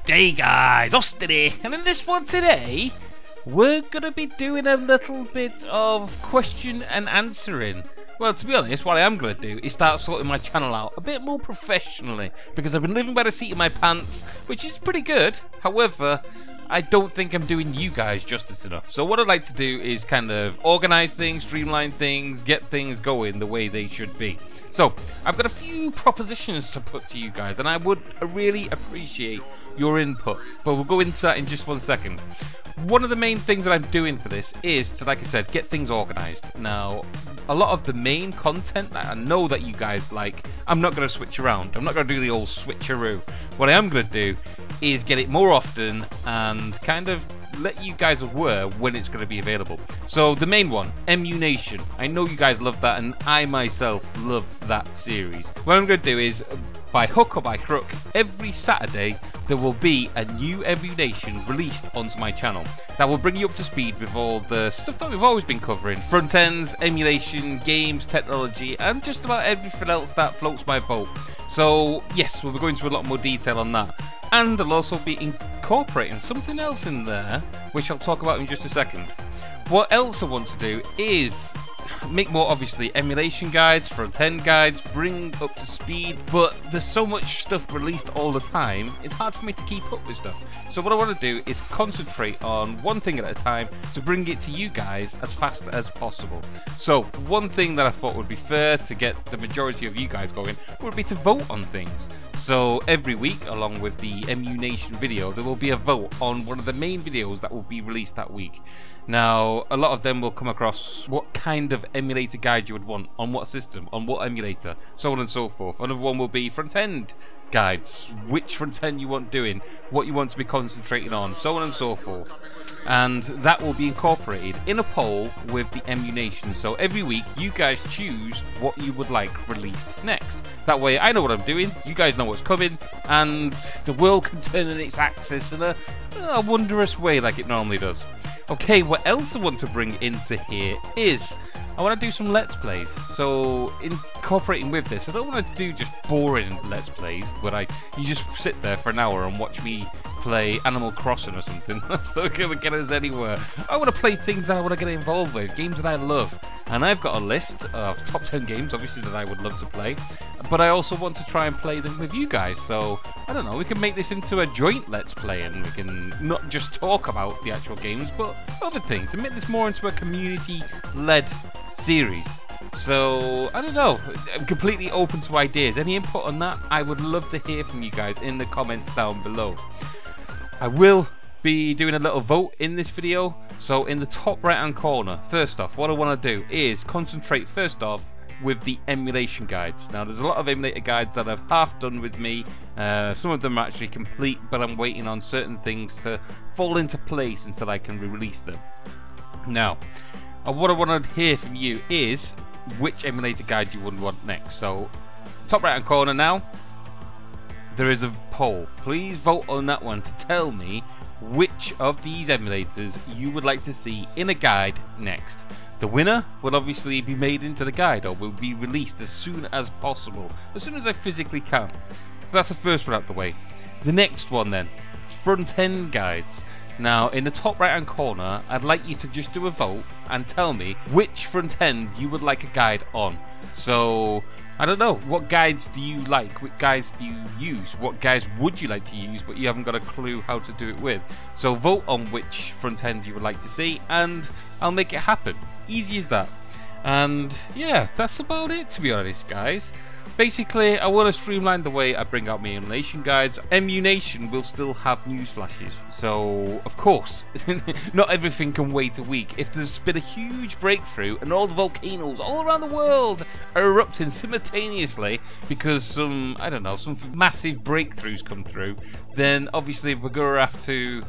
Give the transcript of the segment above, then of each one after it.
G'day guys, Austin, and in this one today, we're going to be doing a little bit of question and answering. Well, to be honest, what I am going to do is start sorting my channel out a bit more professionally, because I've been living by the seat of my pants, which is pretty good. However, I don't think I'm doing you guys justice enough. So what I'd like to do is kind of organize things, streamline things, get things going the way they should be. So I've got a few propositions to put to you guys, and I would really appreciate your input, but we'll go into that in just 1 second. One of the main things that I'm doing for this is to, like I said, get things organized. Now, a lot of the main content that I know that you guys like, I'm not going to switch around. I'm not going to do the old switcheroo. What I am going to do is get it more often and kind of let you guys aware when it's going to be available. So the main one, Emulation. I know you guys love that, and I myself love that series. What I'm going to do is, by hook or by crook, every Saturday there will be a new emulation released onto my channel that will bring you up to speed with all the stuff that we've always been covering: front ends, emulation, games, technology, and just about everything else that floats my boat. So yes, we'll be going into a lot more detail on that, and I'll also be incorporating something else in there, which I'll talk about in just a second. What else I want to do is make more, obviously, emulation guides, front-end guides, bring up to speed, but there's so much stuff released all the time, it's hard for me to keep up with stuff. So what I want to do is concentrate on one thing at a time to bring it to you guys as fast as possible. So one thing that I thought would be fair to get the majority of you guys going would be to vote on things. So every week, along with the emulation video, there will be a vote on one of the main videos that will be released that week. Now, a lot of them will come across what kind of emulator guide you would want, on what system, on what emulator, so on and so forth. Another one will be front-end guides, which front-end you want doing, what you want to be concentrating on, so on and so forth. And that will be incorporated in a poll with the emulation. So every week, you guys choose what you would like released next. That way, I know what I'm doing, you guys know what's coming, and the world can turn in its axis in a wondrous way like it normally does. Okay, what else I want to bring into here is I want to do some Let's Plays. So incorporating with this, I don't want to do just boring Let's Plays where you just sit there for an hour and watch me play Animal Crossing or something. That's not going to get us anywhere. I want to play things that I want to get involved with, games that I love. And I've got a list of top 10 games, obviously, that I would love to play. But I also want to try and play them with you guys. So, I don't know, we can make this into a joint Let's Play, and we can not just talk about the actual games, but other things, and make this more into a community-led series. So, I don't know, I'm completely open to ideas. Any input on that, I would love to hear from you guys in the comments down below. I will be doing a little vote in this video. So in the top right hand corner, first off, what I want to do is concentrate first off with the emulation guides. Now there's a lot of emulator guides that I've half done with me. Some of them are actually complete, but I'm waiting on certain things to fall into place until I can release them. Now, what I want to hear from you is which emulator guide you would want next. So top right hand corner now, there is a poll. Please vote on that one to tell me which of these emulators you would like to see in a guide next. The winner will obviously be made into the guide, or will be released as soon as possible, as soon as I physically can. So that's the first one out the way. The next one then, front-end guides. Now in the top right hand corner, I'd like you to just do a vote and tell me which front end you would like a guide on. So I don't know, what guides do you like? What guides do you use? What guides would you like to use but you haven't got a clue how to do it with? So vote on which front end you would like to see, and I'll make it happen. Easy as that. And yeah, that's about it, to be honest, guys. Basically, I want to streamline the way I bring out my emulation guides. Emulation will still have news flashes, so of course, not everything can wait a week. If there's been a huge breakthrough and all the volcanoes all around the world are erupting simultaneously because some massive breakthroughs come through, then obviously we're going to have to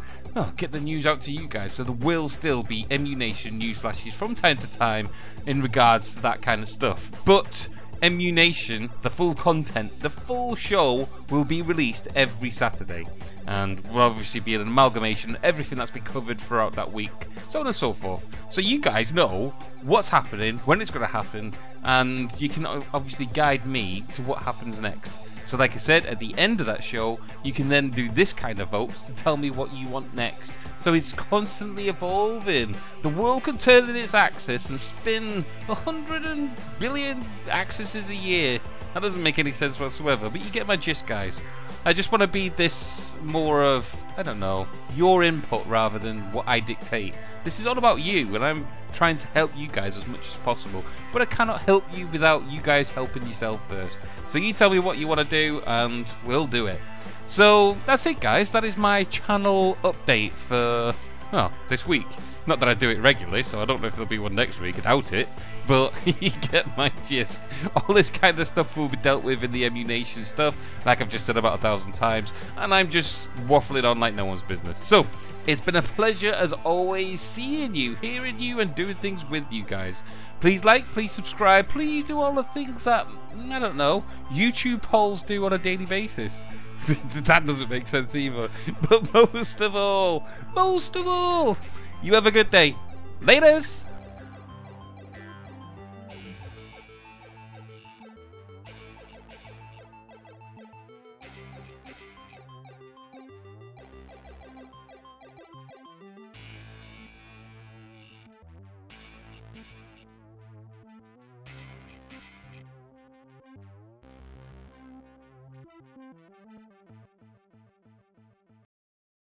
get the news out to you guys. So there will still be emulation news flashes from time to time in regards to that kind of stuff. But Emulation, the full content, the full show will be released every Saturday, and will obviously be an amalgamation of everything that's been covered throughout that week, so on and so forth. So you guys know what's happening, when it's going to happen, and you can obviously guide me to what happens next. So like I said, at the end of that show, you can then do this kind of votes to tell me what you want next. So it's constantly evolving. The world can turn in its axis and spin 100 billion axes a year. That doesn't make any sense whatsoever, but you get my gist, guys. I just want to be this more of, I don't know, your input rather than what I dictate. This is all about you, and I'm trying to help you guys as much as possible. But I cannot help you without you guys helping yourself first. So you tell me what you want to do, and we'll do it. So that's it, guys. That is my channel update for, well, this week. Not that I do it regularly, so I don't know if there'll be one next week. I doubt it. But you get my gist. All this kind of stuff will be dealt with in the emulation stuff, like I've just said about 1,000 times. And I'm just waffling on like no one's business. So, it's been a pleasure as always seeing you, hearing you, and doing things with you guys. Please like, please subscribe, please do all the things that, I don't know, YouTube polls do on a daily basis. That doesn't make sense either. But most of all, you have a good day. Laters!